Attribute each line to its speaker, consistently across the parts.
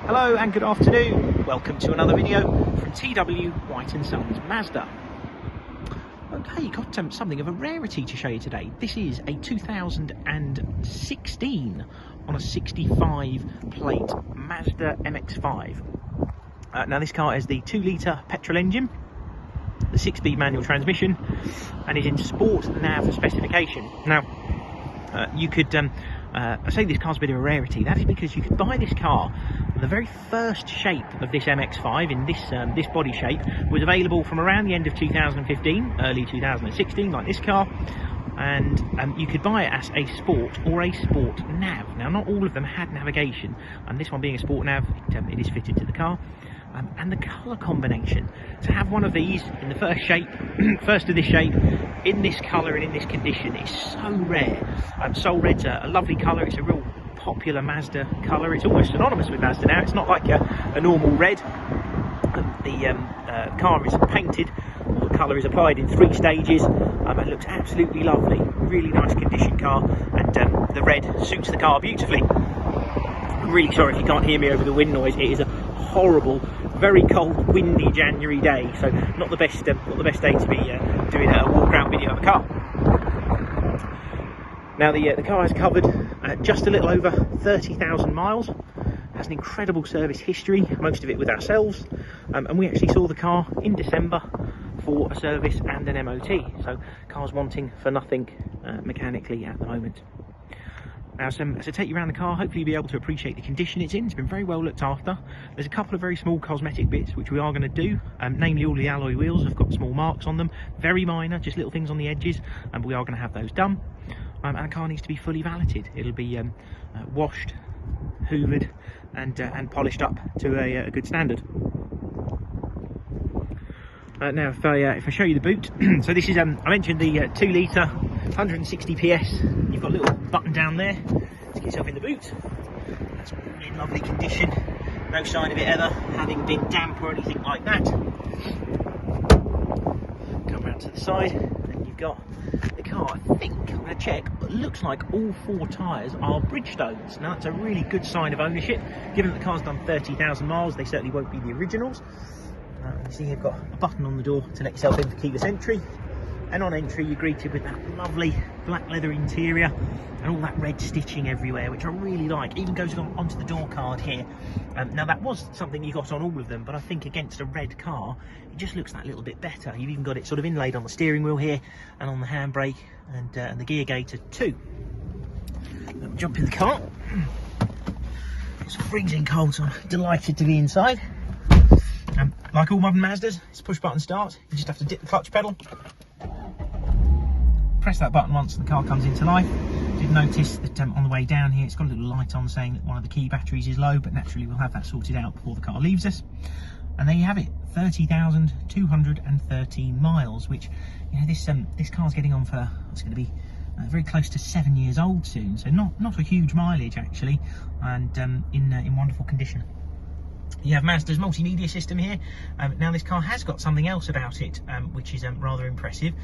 Speaker 1: Hello and good afternoon. Welcome to another video from TW White & Sons Mazda. Okay, got something of a rarity to show you today. This is a 2016 on a 65 plate Mazda MX-5. Now this car has the 2-litre petrol engine, the 6-speed manual transmission, and is in Sport Nav specification. Now, you could I say this car's a bit of a rarity. That is because you could buy this car. The very first shape of this MX-5 in this body shape was available from around the end of 2015, early 2016, like this car, and you could buy it as a Sport or a Sport Nav. Now, not all of them had navigation, and this one being a Sport Nav, it is fitted to the car. And the colour combination, to have one of these in the first shape, first of this shape, in this colour and in this condition is so rare. Soul Red's a lovely colour. It's a real popular Mazda colour. It's almost synonymous with Mazda now. It's not like a normal red. The car is painted, the colour is applied in 3 stages. It looks absolutely lovely. Really nice condition car, and the red suits the car beautifully. I'm really sorry if you can't hear me over the wind noise. It is a horrible, very cold, windy January day, so not the best day to be doing a walk around video of a car. Now the car has covered just a little over 30,000 miles. Has an incredible service history, most of it with ourselves, and we actually saw the car in December for a service and an MOT. So car's wanting for nothing mechanically at the moment. Now, to take you around the car, hopefully you'll be able to appreciate the condition it's in. It's been very well looked after. There's a couple of very small cosmetic bits which we are going to do, namely all the alloy wheels have got small marks on them, very minor, just little things on the edges, but we are going to have those done. And the car needs to be fully valeted. It'll be washed, hoovered, and polished up to a good standard. Now, if I show you the boot, so this is I mentioned the 2-litre, 160 PS. You've got a little button down there to get yourself in the boot. That's in lovely condition. No sign of it ever having been damp or anything like that. Come round to the side, and you've got the car. I think, I'm going to check, but it looks like all 4 tyres are Bridgestones. Now that's a really good sign of ownership. Given that the car's done 30,000 miles, they certainly won't be the originals. You see you've got a button on the door to let yourself in for keyless entry, and on entry you're greeted with that lovely black leather interior and all that red stitching everywhere, which I really like. Even goes onto the door card here. Now that was something you got on all of them, but I think against a red car it just looks that little bit better. You've even got it sort of inlaid on the steering wheel here and on the handbrake and the gear gaiter too. Now, jump in the car. It's freezing cold, so I'm delighted to be inside. Like all modern Mazdas, it's push button start. You just have to dip the clutch pedal, press that button once and the car comes into life. Did notice that on the way down here it's got a little light on saying that one of the key batteries is low, but naturally we'll have that sorted out before the car leaves us. And there you have it, 30,213 miles, which, you know, this car's getting on for, it's going to be very close to 7 years old soon, so not a huge mileage actually, and in wonderful condition. You have Mazda's multimedia system here. Now this car has got something else about it which is rather impressive.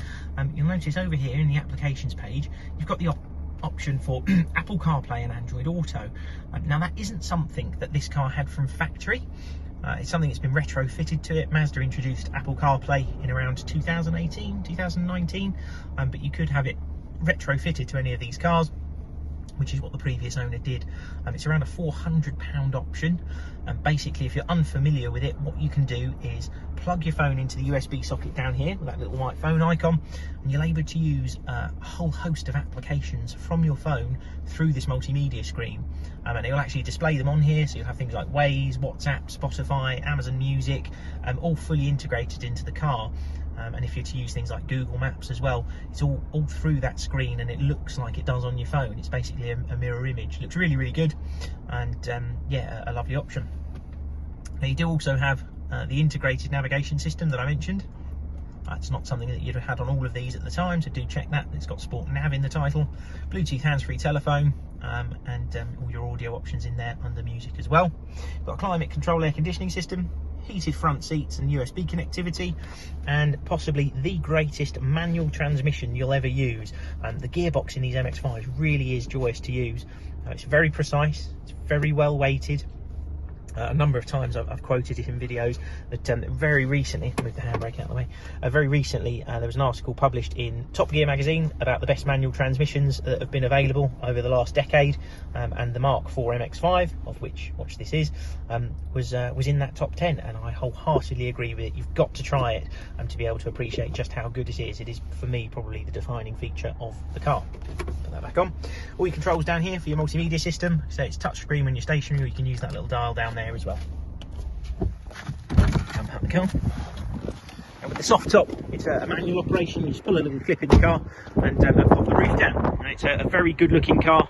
Speaker 1: You'll notice over here in the applications page you've got the option for Apple CarPlay and Android Auto. Now that isn't something that this car had from factory. It's something that's been retrofitted to it. Mazda introduced Apple CarPlay in around 2018, 2019, but you could have it retrofitted to any of these cars, which is what the previous owner did. It's around a £400 option, and basically if you're unfamiliar with it, what you can do is plug your phone into the USB socket down here with that little white phone icon, and you're able to use a whole host of applications from your phone through this multimedia screen, and it will actually display them on here. So you'll have things like Waze, WhatsApp, Spotify, Amazon Music, all fully integrated into the car. And if you're to use things like Google Maps as well, it's all through that screen, and it looks like it does on your phone. It's basically a mirror image. It looks really, really good, and yeah, a lovely option. Now you do also have the integrated navigation system that I mentioned. It's not something that you'd have had on all of these at the time, so do check that. It's got Sport Nav in the title, Bluetooth hands-free telephone, and all your audio options in there under music as well. You've got a climate control air conditioning system, heated front seats and USB connectivity, and possibly the greatest manual transmission you'll ever use. The gearbox in these MX-5s really is joyous to use. It's very precise, it's very well weighted, A number of times I've quoted it in videos that very recently, move the handbrake out of the way, very recently there was an article published in Top Gear magazine about the best manual transmissions that have been available over the last decade, and the Mark IV MX-5, of which this is, was in that top 10, and I wholeheartedly agree with it. You've got to try it to be able to appreciate just how good it is. It is, for me, probably the defining feature of the car. Put that back on. All your controls down here for your multimedia system, so it's touchscreen when you're stationary, or you can use that little dial down there as well. Jump out the car. And with the soft top, it's a manual operation. You just pull a little clip in the car and pop the roof down. And it's a very good looking car,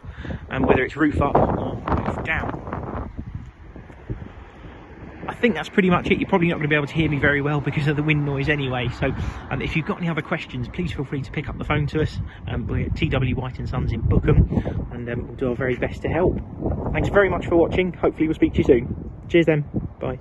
Speaker 1: whether it's roof up or roof down. I think that's pretty much it. You're probably not going to be able to hear me very well because of the wind noise anyway. So if you've got any other questions, please feel free to pick up the phone to us. We're at TW White & Sons in Bookham, and we'll do our very best to help. Thanks very much for watching. Hopefully we'll speak to you soon. Cheers then. Bye.